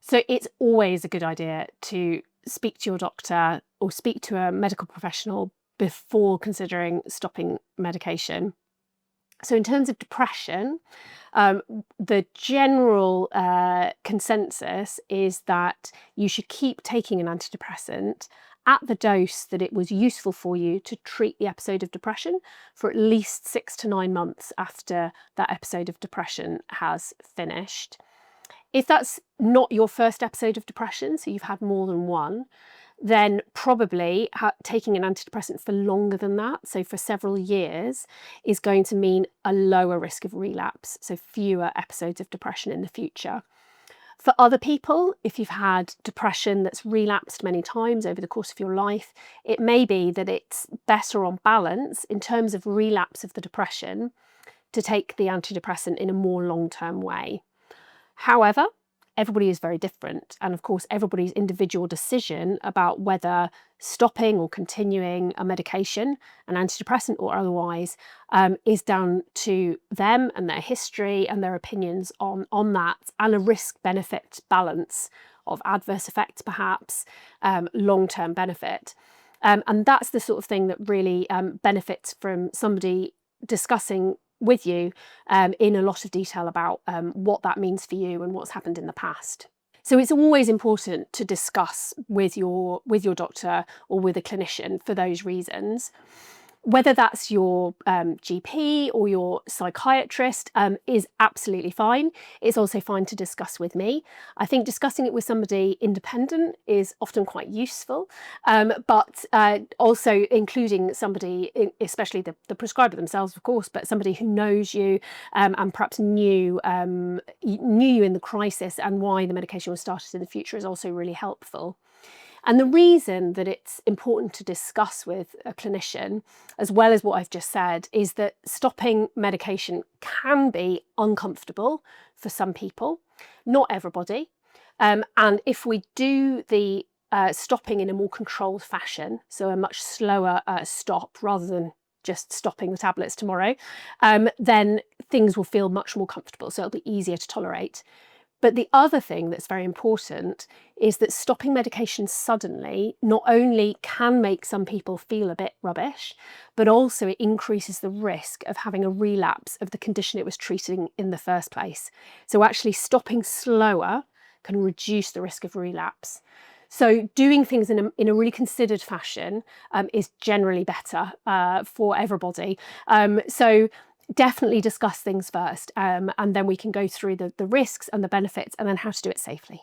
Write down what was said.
So it's always a good idea to speak to your doctor or speak to a medical professional before considering stopping medication. So in terms of depression, the general consensus is that you should keep taking an antidepressant at the dose that it was useful for you to treat the episode of depression for at least 6 to 9 months after that episode of depression has finished. If that's not your first episode of depression, so you've had more than one, then probably taking an antidepressant for longer than that, so for several years, is going to mean a lower risk of relapse, so fewer episodes of depression in the future. For other people, if you've had depression that's relapsed many times over the course of your life, it may be that it's better on balance in terms of relapse of the depression to take the antidepressant in a more long-term way. However, everybody is very different, and of course everybody's individual decision about whether stopping or continuing a medication, an antidepressant or otherwise, is down to them and their history and their opinions on that, and a risk-benefit balance of adverse effects perhaps, long-term benefit. And that's the sort of thing that really benefits from somebody discussing with you in a lot of detail about what that means for you and what's happened in the past. So it's always important to discuss with your doctor or with a clinician for those reasons. Whether that's your GP or your psychiatrist is absolutely fine. It's also fine to discuss with me. I think discussing it with somebody independent is often quite useful, but also including somebody, especially the prescriber themselves, of course, but somebody who knows you and perhaps knew you in the crisis and why the medication was started in the future is also really helpful. And the reason that it's important to discuss with a clinician, as well as what I've just said, is that stopping medication can be uncomfortable for some people, not everybody. And if we do the stopping in a more controlled fashion, so a much slower stop rather than just stopping the tablets tomorrow, then things will feel much more comfortable. So it'll be easier to tolerate. But the other thing that's very important is that stopping medication suddenly not only can make some people feel a bit rubbish, but also it increases the risk of having a relapse of the condition it was treating in the first place. So actually stopping slower can reduce the risk of relapse. So doing things in a really considered fashion is generally better for everybody. So definitely discuss things first, and then we can go through the risks and the benefits and then how to do it safely.